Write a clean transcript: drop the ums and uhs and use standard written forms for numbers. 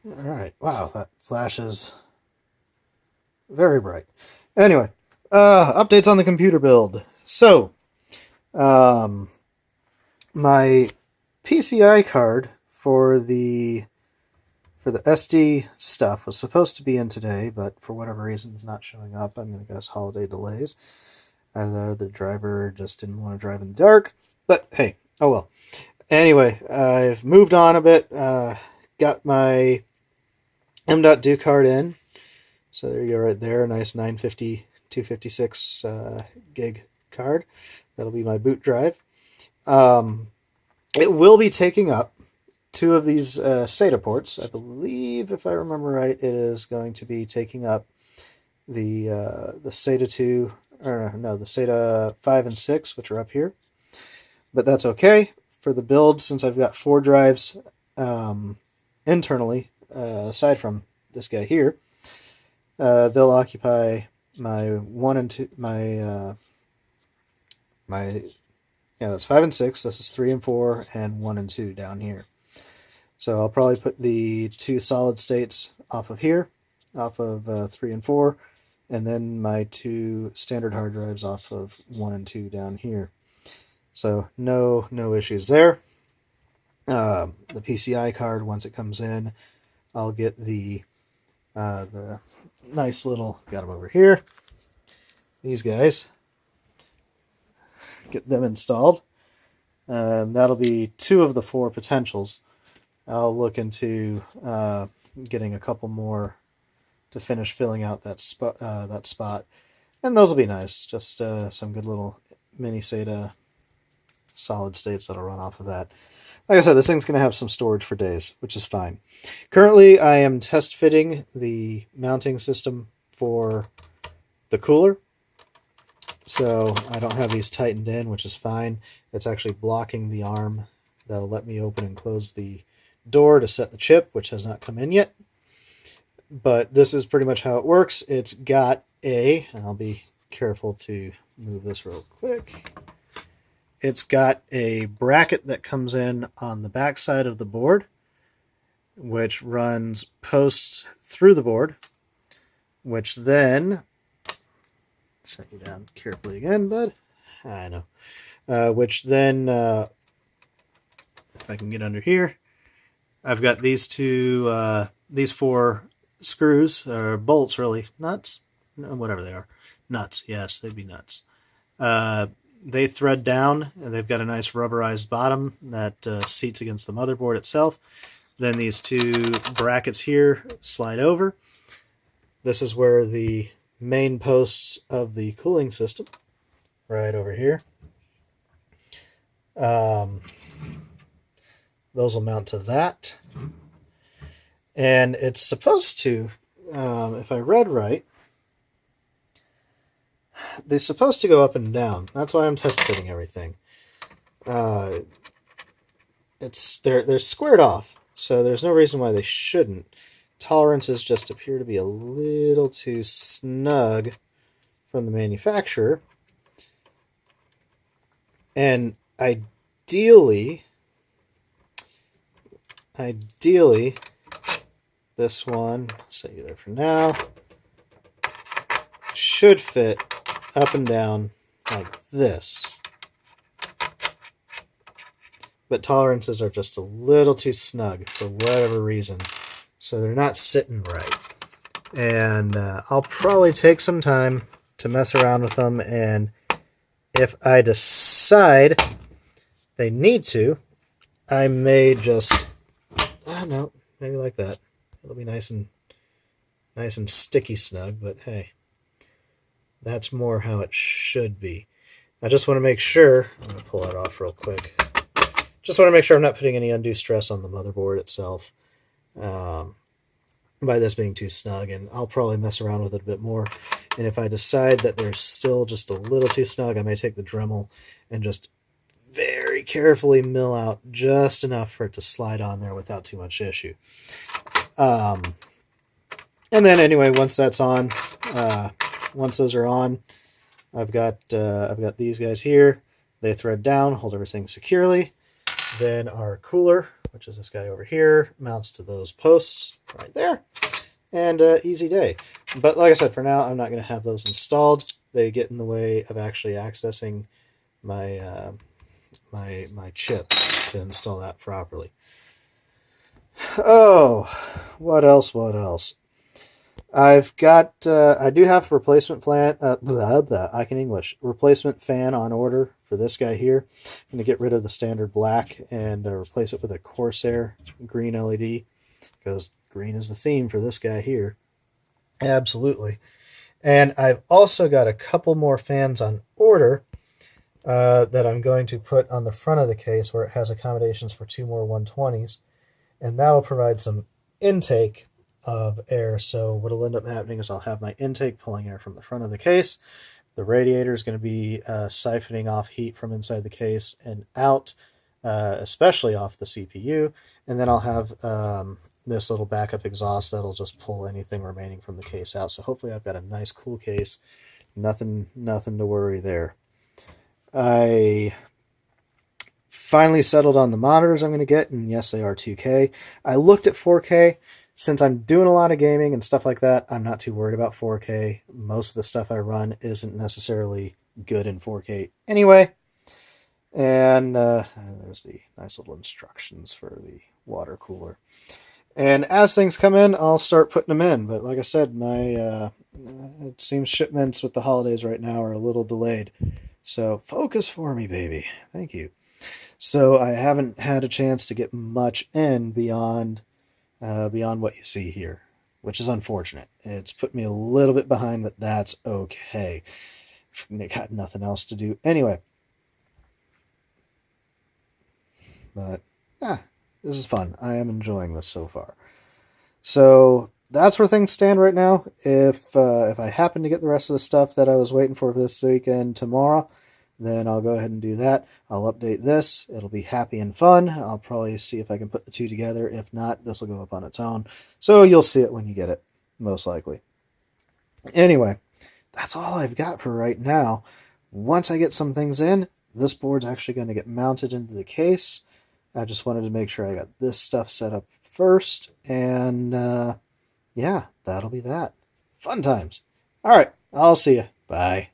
Alright, wow, that flash is very bright. Anyway, updates on the computer build. So, um, my PCI card for the SD stuff was supposed to be in today, but for whatever reason it's not showing up. I'm going to guess holiday delays. Either the driver just didn't want to drive in the dark, but hey, oh well. Anyway, I've moved on a bit. Got my M.2 card in. So there you go right there. Nice 950, 256 gig card. That'll be my boot drive. It will be taking up two of these SATA ports. I believe, if I remember right, it is going to be taking up the SATA 2, or no, the SATA 5 and 6, which are up here. But that's okay. For the build, since I've got 4 drives internally, aside from this guy here, they'll occupy my 1 and 2, yeah, that's 5 and 6. This is 3 and 4, and 1 and 2 down here. So I'll probably put the 2 solid states off of here, off of 3 and 4, and then my 2 standard hard drives off of 1 and 2 down here. So no issues there. The PCI card, once it comes in, I'll get the nice little, got them over here, these guys, get them installed. That'll be 2 of the 4 potentials. I'll look into getting a couple more to finish filling out that spot, and those will be nice. Just some good little mini SATA solid states that'll run off of that. Like I said, this thing's going to have some storage for days, which is fine. Currently, I am test fitting the mounting system for the cooler. So I don't have these tightened in, which is fine. It's actually blocking the arm that'll let me open and close the door to set the chip, which has not come in yet. But this is pretty much how it works. It's got and I'll be careful to move this real quick. It's got a bracket that comes in on the back side of the board, which runs posts through the board, which then, set you down carefully again, bud. I know. Which then, if I can get under here, I've got these 4 screws, or bolts really, nuts, whatever they are. Nuts, yes, they'd be nuts. They thread down, and they've got a nice rubberized bottom that seats against the motherboard itself. Then these 2 brackets here slide over. This is where the main posts of the cooling system, right over here. Those will mount to that. And it's supposed to, if I read right, they're supposed to go up and down. That's why I'm test fitting everything. They're squared off, so there's no reason why they shouldn't. Tolerances just appear to be a little too snug from the manufacturer. And ideally, this one, set you there for now, should fit up and down like this. But tolerances are just a little too snug for whatever reason, so they're not sitting right. And I'll probably take some time to mess around with them, and if I decide they need to, I may just, no, maybe like that. It'll be nice and sticky snug, but hey, that's more how it should be. I just want to make sure, I'm going to pull that off real quick. Just want to make sure I'm not putting any undue stress on the motherboard itself by this being too snug, and I'll probably mess around with it a bit more. And if I decide that they're still just a little too snug, I may take the Dremel and just very carefully mill out just enough for it to slide on there without too much issue. And then anyway, once that's on, once those are on, I've got these guys here. They thread down, hold everything securely. Then our cooler, which is this guy over here, mounts to those posts right there. And easy day. But like I said, for now, I'm not going to have those installed. They get in the way of actually accessing my my chip to install that properly. Oh, what else? What else? I've got. I do have a replacement fan. I can English. Replacement fan on order for this guy here. I'm going to get rid of the standard black and replace it with a Corsair green LED because green is the theme for this guy here. Absolutely. And I've also got a couple more fans on order that I'm going to put on the front of the case where it has accommodations for 2 more 120s. And that'll provide some intake of air. So what'll end up happening is I'll have my intake pulling air from the front of the case. The radiator is going to be siphoning off heat from inside the case and out, especially off the CPU. And then I'll have this little backup exhaust that'll just pull anything remaining from the case out. So hopefully I've got a nice cool case. Nothing to worry there. I finally settled on the monitors I'm going to get, and yes, they are 2K. I looked at 4K. Since I'm doing a lot of gaming and stuff like that, I'm not too worried about 4K. Most of the stuff I run isn't necessarily good in 4K anyway. And there's the nice little instructions for the water cooler. And as things come in, I'll start putting them in. But like I said, my it seems shipments with the holidays right now are a little delayed. So focus for me, baby. Thank you. So I haven't had a chance to get much in beyond what you see here, which is unfortunate. It's put me a little bit behind, but that's okay. I got nothing else to do anyway. But this is fun. I am enjoying this so far. So that's where things stand right now. If I happen to get the rest of the stuff that I was waiting for this weekend tomorrow, then I'll go ahead and do that. I'll update this. It'll be happy and fun. I'll probably see if I can put the two together. If not, this will go up on its own. So you'll see it when you get it, most likely. Anyway, that's all I've got for right now. Once I get some things in, this board's actually going to get mounted into the case. I just wanted to make sure I got this stuff set up first. And yeah, that'll be that. Fun times. All right, I'll see you. Bye.